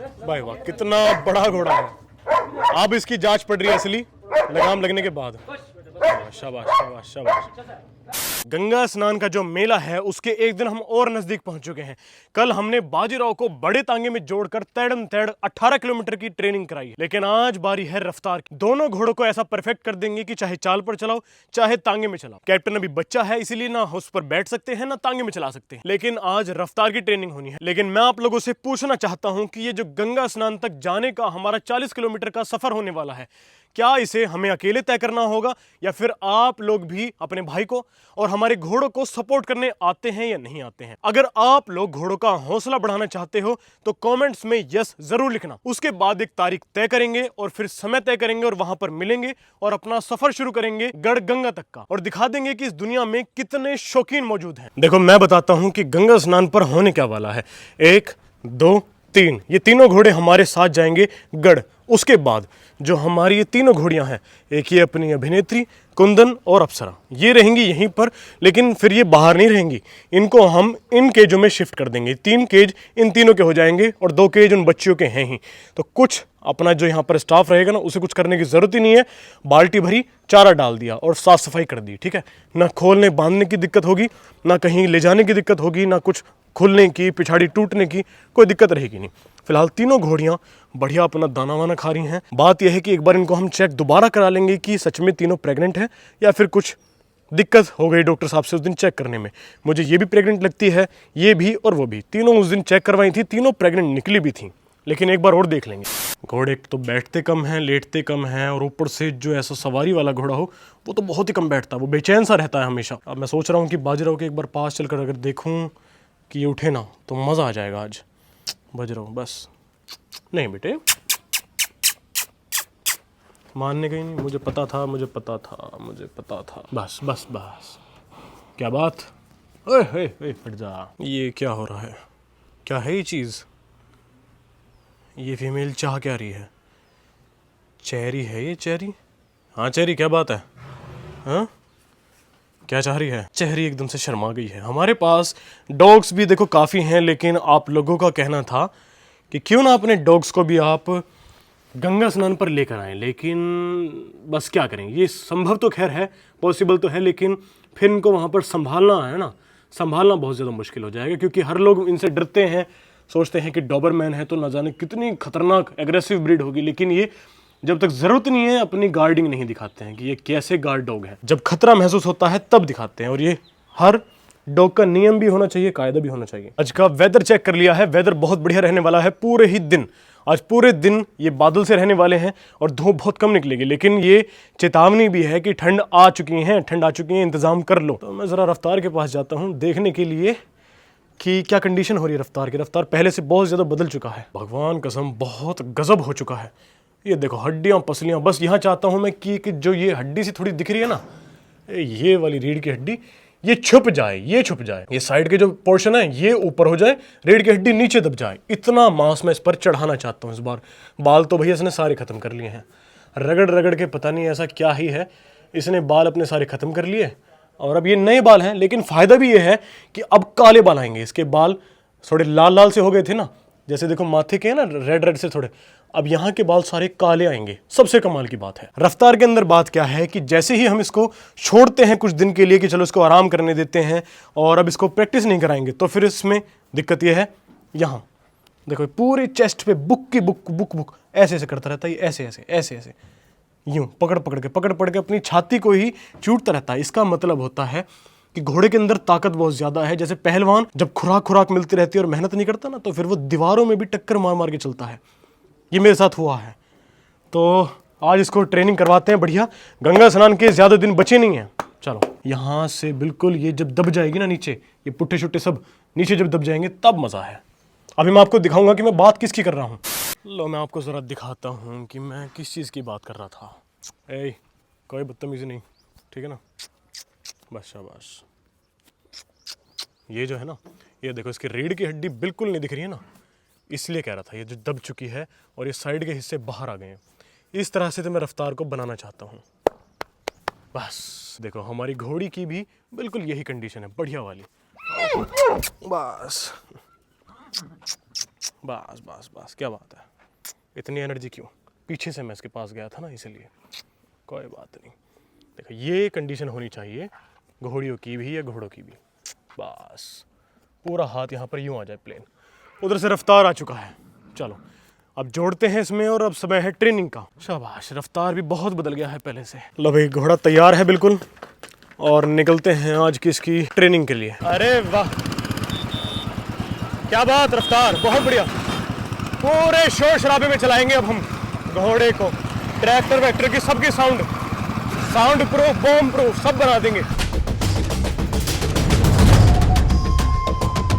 भाई वाह, कितना बड़ा घोड़ा है। अब इसकी जांच पड़ रही है असली लगाम लगने के बाद। शाबाश शाबाश शाबाश। गंगा स्नान का जो मेला है उसके एक दिन हम और नजदीक पहुंच चुके हैं। कल हमने बाजीराव को बड़े तांगे में जोड़कर तेड़म तेड़ 18 किलोमीटर की ट्रेनिंग कराई है, लेकिन आज बारी है रफ्तार की। दोनों घोड़ों को ऐसा परफेक्ट कर देंगे कि चाहे चाल पर चलाओ चाहे तांगे में चलाओ। कैप्टन अभी बच्चा है इसीलिए ना उस पर बैठ सकते हैं ना तांगे में चला सकते हैं, लेकिन आज रफ्तार की ट्रेनिंग होनी है। लेकिन मैं आप लोगों से पूछना चाहता हूं कि ये जो गंगा स्नान तक जाने का हमारा 40 किलोमीटर का सफर होने वाला है, क्या इसे हमें अकेले तय करना होगा या फिर आप लोग भी अपने भाई को और हमारे घोड़ों को सपोर्ट करने आते हैं या नहीं आते हैं? अगर आप लोग घोड़ों का हौसला बढ़ाना चाहते हो तो कमेंट्स में यस जरूर लिखना। उसके बाद एक तारीख तय करेंगे और फिर समय तय करेंगे और वहां पर मिलेंगे और अपना सफर शुरू करेंगे गढ़ गंगा तक का, और दिखा देंगे कि इस दुनिया में कितने शौकीन मौजूद हैं। देखो मैं बताता हूं कि गंगा स्नान पर होने क्या वाला है। 1 2 3 ये तीनों घोड़े हमारे साथ जाएंगे गढ़। उसके बाद जो हमारी ये तीनों घोड़ियां हैं, एक ये अपनी अभिनेत्री कुंदन और अप्सरा, ये रहेंगी यहीं पर, लेकिन फिर ये बाहर नहीं रहेंगी। इनको हम इन केजों में शिफ्ट कर देंगे। 3 केज इन तीनों के हो जाएंगे और 2 केज उन बच्चियों के हैं ही। तो कुछ अपना जो यहाँ पर स्टाफ रहेगा ना, उसे कुछ करने की जरूरत ही नहीं है। बाल्टी भरी, चारा डाल दिया और साफ सफाई कर दी, ठीक है ना। खोलने बांधने की दिक्कत होगी ना, कहीं ले जाने की दिक्कत होगी ना, कुछ खुलने की पिछाड़ी टूटने की कोई दिक्कत रहेगी नहीं। फिलहाल तीनों घोड़ियां बढ़िया अपना दाना वाना खा रही हैं। बात यह है कि एक बार इनको हम चेक दोबारा करा लेंगे कि सच में तीनों प्रेग्नेंट हैं या फिर कुछ दिक्कत हो गई डॉक्टर साहब से उस दिन चेक करने में। मुझे ये भी प्रेग्नेंट लगती है, ये भी और वो भी, तीनों उस दिन चेक करवाई थी, तीनों प्रेग्नेंट निकली भी थी। लेकिन एक बार और देख लेंगे। घोड़े तो बैठते कम हैं, लेटते कम हैं, और ऊपर से जो ऐसा सवारी वाला घोड़ा हो वो तो बहुत ही कम बैठता है, वो बेचैन सा रहता है हमेशा। अब मैं सोच रहा हूँ कि बाजीराव के एक बार पास चलकर अगर देखूँ कि ये उठे ना तो मज़ा आ जाएगा आज। बाजीराव बस नहीं बेटे, मानने का ही नहीं। मुझे पता था मुझे पता था मुझे पता था। बस बस बस, क्या बात। ओए हट जा। ये क्या हो रहा है? क्या है ये चीज़? ये फीमेल चाह क्या रही है? चेरी है ये, चेरी? हाँ चेरी, क्या बात है? हाँ क्या चाह रही है? चेरी एकदम से शर्मा गई है। हमारे पास डॉग्स भी देखो काफ़ी हैं, लेकिन आप लोगों का कहना था कि क्यों ना अपने डॉग्स को भी आप गंगा स्नान पर लेकर आएं, लेकिन बस क्या करें, ये संभव तो खैर है, पॉसिबल तो है, लेकिन फिर इनको वहाँ पर संभालना है ना, संभालना बहुत ज़्यादा मुश्किल हो जाएगा, क्योंकि हर लोग इनसे डरते हैं, सोचते हैं कि डॉबरमैन है तो न जाने कितनी खतरनाक एग्रेसिव ब्रीड होगी। लेकिन ये जब तक ज़रूरत नहीं है अपनी गार्डिंग नहीं दिखाते हैं कि ये कैसे गार्ड डॉग है। जब खतरा महसूस होता है तब दिखाते हैं, और ये हर डॉग का नियम भी होना चाहिए, कायदा भी होना चाहिए। आज का वेदर चेक कर लिया है, वेदर बहुत बढ़िया रहने वाला है पूरे ही दिन। आज पूरे दिन ये बादल से रहने वाले हैं और धूप बहुत कम निकलेगी, लेकिन ये चेतावनी भी है कि ठंड आ चुकी है, ठंड आ चुकी है, इंतजाम कर लो। तो मैं ज़रा रफ्तार के पास जाता हूँ देखने के लिए कि क्या कंडीशन हो रही है रफ्तार की। रफ्तार पहले से बहुत ज़्यादा बदल चुका है, भगवान कसम बहुत गजब हो चुका है। ये देखो हड्डियाँ पसलियाँ, बस यहाँ चाहता हूँ मैं कि जो ये हड्डी सी थोड़ी दिख रही है ना, ये वाली रीढ़ की हड्डी, ये छुप जाए, ये छुप जाए, ये साइड के जो पोर्शन है ये ऊपर हो जाए, रीढ़ की हड्डी नीचे दब जाए। इतना मांस मैं इस पर चढ़ाना चाहता हूँ इस बार। बाल तो भैया इसने सारे ख़त्म कर लिए हैं, रगड़ रगड़ के, पता नहीं ऐसा क्या ही है, इसने बाल अपने सारे ख़त्म कर लिए और अब ये नए बाल हैं। लेकिन फ़ायदा भी ये है कि अब काले बाल आएंगे। इसके बाल थोड़े लाल लाल से हो गए थे ना, जैसे देखो माथे के हैं ना रेड रेड से थोड़े, अब यहाँ के बाल सारे काले आएंगे। सबसे कमाल की बात है रफ्तार के अंदर बात क्या है कि जैसे ही हम इसको छोड़ते हैं कुछ दिन के लिए कि चलो इसको आराम करने देते हैं और अब इसको प्रैक्टिस नहीं कराएंगे, तो फिर इसमें दिक्कत यह है, यहाँ देखो पूरे चेस्ट पे बुक की बुक बुक बुक ऐसे ऐसे करता रहता है, ऐसे ऐसे ऐसे ऐसे यूं पकड़ पकड़ के अपनी छाती को ही चूटता रहता है। इसका मतलब होता है कि घोड़े के अंदर ताकत बहुत ज़्यादा है। जैसे पहलवान जब खुराक मिलती रहती है और मेहनत नहीं करता ना, तो फिर वो दीवारों में भी टक्कर मार मार के चलता है। ये मेरे साथ हुआ है। तो आज इसको ट्रेनिंग करवाते हैं बढ़िया। गंगा स्नान के ज़्यादा दिन बचे नहीं हैं। चलो यहाँ से बिल्कुल ये जब दब जाएगी ना नीचे, ये पुट्ठे शुट्टे सब नीचे जब दब जाएंगे तब मज़ा है। अभी मैं आपको दिखाऊंगा कि मैं बात किसकी कर रहा हूँ। लो मैं आपको ज़रा दिखाता हूँ कि मैं किस चीज़ की बात कर रहा था। ए कोई बदतमीज़ी नहीं, ठीक है ना, बस शाबाश। ये जो है ना, ये देखो इसकी रीढ़ की हड्डी बिल्कुल नहीं दिख रही है ना, इसलिए कह रहा था ये जो दब चुकी है और ये साइड के हिस्से बाहर आ गए हैं। इस तरह से तो मैं रफ्तार को बनाना चाहता हूँ। बस देखो हमारी घोड़ी की भी बिल्कुल यही कंडीशन है, बढ़िया वाली। बस बस बस बस, क्या बात है, इतनी एनर्जी क्यों? पीछे से मैं इसके पास गया था ना, इसलिए। कोई बात नहीं। देखो ये कंडीशन होनी चाहिए घोड़ियों की भी या घोड़ों की भी। बस पूरा हाथ यहाँ पर यूँ आ जाए प्लेन। उधर से रफ्तार आ चुका है। चलो अब जोड़ते हैं इसमें, और अब समय है ट्रेनिंग का। शाबाश, रफ्तार भी बहुत बदल गया है पहले से। लो भाई, घोड़ा तैयार है बिल्कुल, और निकलते हैं आज की इसकी ट्रेनिंग के लिए। अरे वाह, क्या बात, रफ्तार बहुत बढ़िया। पूरे शोर शराबे में चलाएंगे अब हम घोड़े को। ट्रैक्टर वैक्टर की सबकी साउंड प्रूफ, बॉम्ब प्रूफ सब बना देंगे।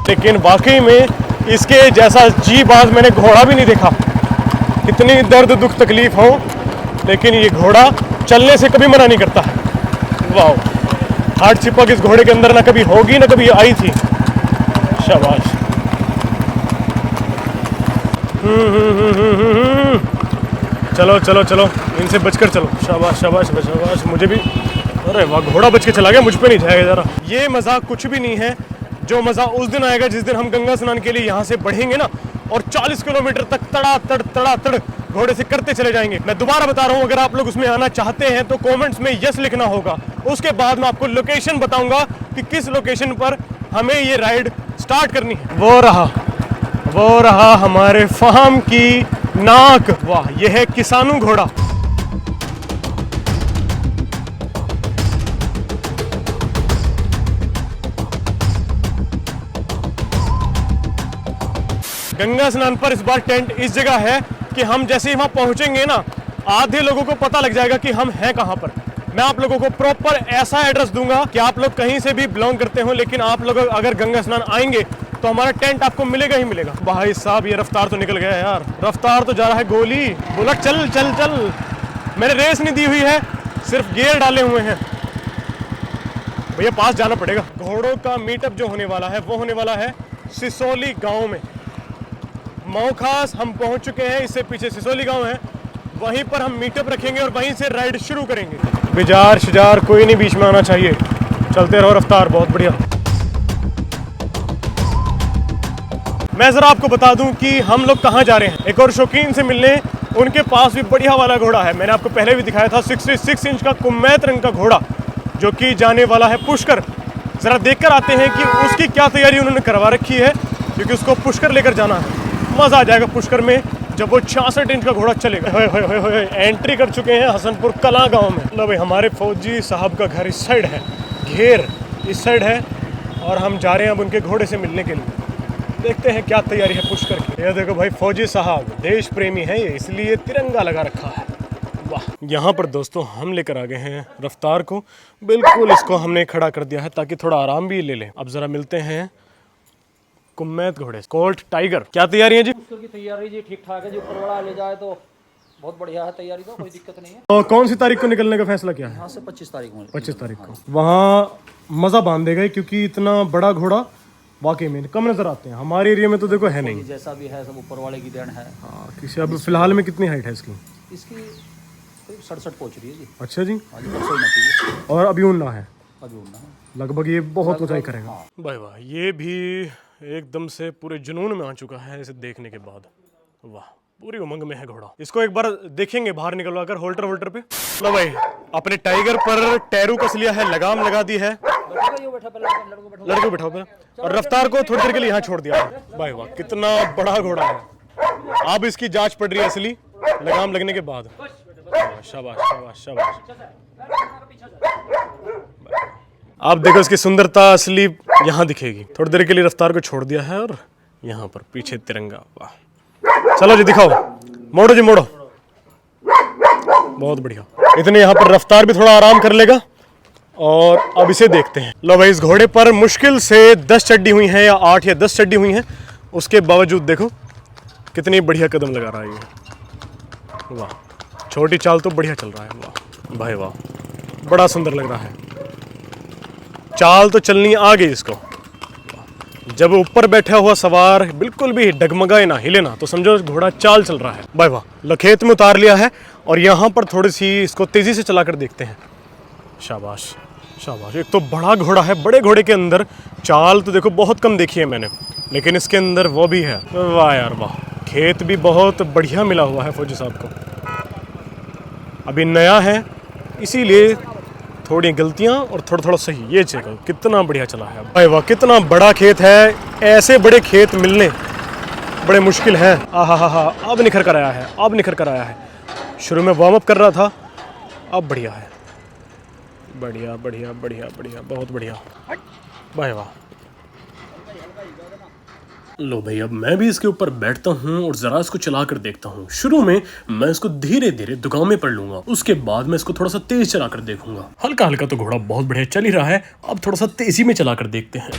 लेकिन वाकई में इसके जैसा जी बात मैंने घोड़ा भी नहीं देखा। कितनी दर्द दुख तकलीफ हो, लेकिन ये घोड़ा चलने से कभी मना नहीं करता है। वाह, हार्ट चिपक इस घोड़े के अंदर ना कभी होगी ना कभी आई थी। शाबाश। चलो चलो चलो, इनसे बचकर चलो। शाबाश शाबाश शाबाश, मुझे भी। अरे वाह, घोड़ा बच के चला गया, मुझ पे नहीं जाएगा जरा। ये मजाक कुछ भी नहीं है। जो मज़ा उस दिन आएगा जिस दिन हम गंगा स्नान के लिए यहाँ से बढ़ेंगे ना, और 40 किलोमीटर तक तड़ा घोड़े से करते चले जाएंगे। मैं दोबारा बता रहा हूँ, अगर आप लोग उसमें आना चाहते हैं तो कमेंट्स में यस लिखना होगा। उसके बाद मैं आपको लोकेशन बताऊंगा कि किस लोकेशन पर हमें ये राइड स्टार्ट करनी है। वो रहा हमारे फार्म की नाक। वाह, ये है किसानू घोड़ा। गंगा स्नान पर इस बार टेंट इस जगह है कि हम जैसे ही वहां पहुंचेंगे ना, आधे लोगों को पता लग जाएगा कि हम हैं कहां पर। मैं आप लोगों को प्रॉपर ऐसा एड्रेस दूंगा कि आप लोग कहीं से भी बिलोंग करते हो, लेकिन आप लोग अगर गंगा स्नान आएंगे तो हमारा टेंट आपको मिलेगा ही मिलेगा। भाई साहब, ये रफ्तार तो निकल गया यार। रफ्तार तो जा रहा है गोली। बुलेट चल चल चल। मैंने रेस नहीं दी हुई है, सिर्फ गियर डाले हुए हैं। भैया पास जाना पड़ेगा। घोड़ों का मीटअप जो होने वाला है वो होने वाला है सिसोली गांव में। मौखास हम पहुंच चुके हैं, इससे पीछे सिसोली गांव है, वहीं पर हम मीटअप रखेंगे और वहीं से राइड शुरू करेंगे। बिजार शिजार कोई नहीं बीच में आना चाहिए। चलते रहो, रफ्तार बहुत बढ़िया। मैं जरा आपको बता दूं कि हम लोग कहां जा रहे हैं। एक और शौकीन से मिलने, उनके पास भी बढ़िया वाला घोड़ा है। मैंने आपको पहले भी दिखाया था, 66 इंच का कुम्मैत रंग का घोड़ा, जो कि जाने वाला है पुष्कर। जरा देखकर आते हैं कि उसकी क्या तैयारी उन्होंने करवा रखी है, क्योंकि उसको पुष्कर लेकर जाना है। मजा आ जाएगा पुष्कर में जब वो 66 इंच का घोड़ा चलेगा। एंट्री कर चुके हैं हसनपुर कला गांव में। लो भाई, हमारे फौजी साहब का घर इस साइड है, घेर इस साइड है, और हम जा रहे हैं अब उनके घोड़े से मिलने के लिए। देखते हैं क्या तैयारी है पुष्कर की। ये देखो भाई, फौजी साहब देश प्रेमी हैं ये, इसलिए तिरंगा लगा रखा है। वाह। यहाँ पर दोस्तों हम लेकर आ गए हैं रफ्तार को। बिल्कुल इसको हमने खड़ा कर दिया है ताकि थोड़ा आराम भी ले लें। अब जरा मिलते हैं कुम्मैत घोड़े, कोल्ट टाइगर। क्या तैयारी है जी? की तैयारी जी ठीक ठाक है जी। ऊपर वाला ले जाए तो बहुत बढ़िया है तैयारी, तो कोई दिक्कत नहीं है। और कौन सी तारीख को निकलने का फैसला किया है? यहाँ से 25 तारीख को। 25 तारीख को। वहाँ मज़ा बांधेगा, क्योंकि इतना बड़ा घोड़ा वाकई में कम नजर आते हैं। हमारे एरिया में तो देखो है नहीं। जैसा भी है सब ऊपर वाले की देन है। हाँ, किसी अब फिलहाल में कितनी हाइट है इसकी? इसकी करीब 67 पहुँच रही है जी। अच्छा जी। हाँ जी, परसों ही नपी है। और अभी उड़ना है? अभी उड़ना है। लगभग ये बहुत ऊंचाई करेगा। हाँ। भाई वाह, ये भी एकदम से पूरे जुनून में आ चुका है इसे देखने के बाद। वाह, पूरी उमंग में है घोड़ा। इसको एक बार देखेंगे बाहर निकलवा कर होल्टर वोल्टर पे। लो भाई, अपने टाइगर पर टैरू कस लिया है, लगाम लगा दी है। लड़के बैठा पहले, और रफ्तार को थोड़ी देर के लिए यहाँ छोड़ दिया है। भाई वाह, कितना बड़ा घोड़ा है। अब इसकी जांच पड़ रही है असली लगाम लगने के बाद। शाबाश शाबाश शाबाश। आप देखो इसकी सुंदरता असली यहाँ दिखेगी। थोड़ी देर के लिए रफ्तार को छोड़ दिया है, और यहाँ पर पीछे तिरंगा। वाह, चलो जी दिखाओ, मोड़ो जी मोड़ो। बहुत बढ़िया। इतने यहाँ पर रफ्तार भी थोड़ा आराम कर लेगा, और अब इसे देखते हैं। लो भाई, इस घोड़े पर मुश्किल से 10 चड्डी हुई हैं, या 8 या 10 चड्डी हुई हैं। उसके बावजूद देखो कितनी बढ़िया कदम लगा रहा है ये। वाह, छोटी चाल तो बढ़िया चल रहा है। वाह भाई वाह, बड़ा सुंदर लग रहा है। चाल तो चलनी आ गई इसको। जब ऊपर बैठा हुआ सवार बिल्कुल भी डगमगाए ना, हिले ना, तो समझो घोड़ा चाल चल रहा है। भाई वाह, लखेत में उतार लिया है, और यहाँ पर थोड़ी सी इसको तेजी से चला कर देखते हैं। शाबाश शाबाश। एक तो बड़ा घोड़ा है, बड़े घोड़े के अंदर चाल तो देखो बहुत कम देखी है मैंने, लेकिन इसके अंदर वो भी है। वाह यार वाह। खेत भी बहुत बढ़िया मिला हुआ है फौजी साहब को, अभी नया है इसीलिए थोड़ी गलतियां और थोड़ा थोड़ा सही। ये चेक कितना बढ़िया चला है भाई वाह, कितना बड़ा खेत है। ऐसे बड़े खेत मिलने बड़े मुश्किल हैं। आहा, अब निखर कर आया है, अब निखर कर आया है। शुरू में वार्म अप कर रहा था, अब बढ़िया है। बढ़िया बढ़िया बढ़िया बढ़िया, बहुत बढ़िया भाई वाह। लो भाई, अब मैं भी इसके ऊपर बैठता हूँ और जरा इसको चला कर देखता हूँ। शुरू में मैं इसको धीरे धीरे दुगामे पढ़ लूंगा, उसके बाद मैं इसको थोड़ा सा तेज चला कर देखूंगा। हल्का हल्का तो घोड़ा बहुत बढ़िया चल ही रहा है, अब थोड़ा सा तेजी में चला कर देखते हैं।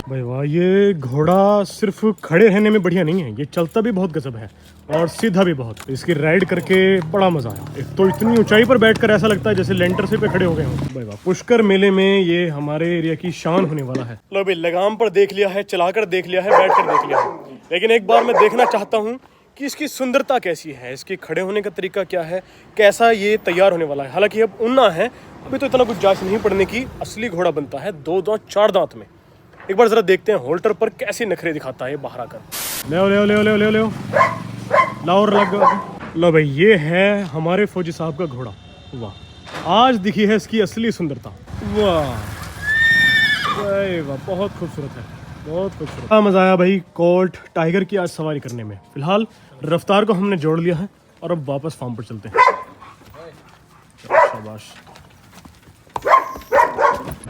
भाई वाह, ये घोड़ा सिर्फ खड़े रहने में बढ़िया नहीं है, ये चलता भी बहुत गजब है और सीधा भी बहुत। इसकी राइड करके बड़ा मजा आया। एक तो इतनी ऊंचाई पर बैठकर ऐसा लगता है जैसे लेंटर से पे खड़े हो गए हों। भाई वाह, पुष्कर मेले में ये हमारे एरिया की शान होने वाला है। लो भाई, लगाम पर देख लिया है, चलाकर देख लिया है, बैठकर देख लिया है, लेकिन एक बार मैं देखना चाहता हूँ कि इसकी सुंदरता कैसी है, इसके खड़े होने का तरीका क्या है, कैसा ये तैयार होने वाला है। हालांकि अब उन्ना है, अभी तो इतना कुछ जांच नहीं पड़ने की। असली घोड़ा बनता है 2 दांत 4 दांत में। एक बार जरा देखते हैं होल्टर पर कैसे नखरे दिखाता है बाहर आकर। ले ले लाओ और लग। लो भाई, ये है हमारे फौजी साहब का घोड़ा। वाह, आज दिखी है इसकी असली सुंदरता। वाह वाह, बहुत खूबसूरत है, बहुत खूबसूरत। मजा आया भाई कोल्ट टाइगर की आज सवारी करने में। फिलहाल रफ्तार को हमने जोड़ लिया है और अब वापस फार्म पर चलते हैं। शाबाश।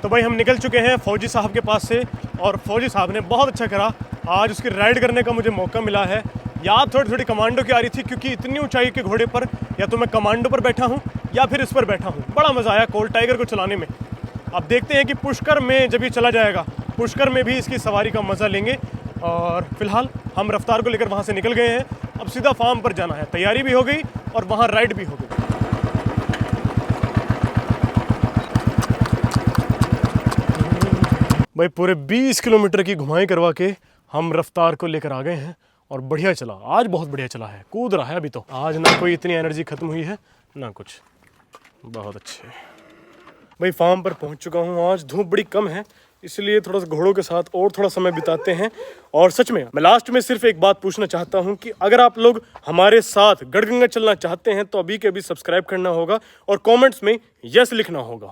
तो भाई हम निकल चुके हैं फौजी साहब के पास से, और फौजी साहब ने बहुत अच्छा करा, आज उसकी राइड करने का मुझे मौका मिला है। याद थोड़ी थोड़ी कमांडो की आ रही थी, क्योंकि इतनी ऊंचाई के घोड़े पर या तो मैं कमांडो पर बैठा हूँ या फिर इस पर बैठा हूँ। बड़ा मज़ा आया कोल्ट टाइगर को चलाने में। अब देखते हैं कि पुष्कर में जब ये चला जाएगा, पुष्कर में भी इसकी सवारी का मज़ा लेंगे। और फिलहाल हम रफ्तार को लेकर वहाँ से निकल गए हैं, अब सीधा फार्म पर जाना है। तैयारी भी हो गई और वहाँ राइड भी हो गई। भाई पूरे 20 किलोमीटर की घुमाई करवा के हम रफ्तार को लेकर आ गए हैं और बढ़िया चला, आज बहुत बढ़िया चला है। कूद रहा है अभी तो, आज ना कोई इतनी एनर्जी खत्म हुई है ना कुछ। बहुत अच्छे भाई, फार्म पर पहुंच चुका हूं। आज धूप बड़ी कम है, इसलिए थोड़ा सा घोड़ों के साथ और थोड़ा समय बिताते हैं। और सच में मैं लास्ट में सिर्फ एक बात पूछना चाहता हूं कि अगर आप लोग हमारे साथ गढ़गंगा चलना चाहते हैं तो अभी के अभी सब्सक्राइब करना होगा और कमेंट्स में यस लिखना होगा।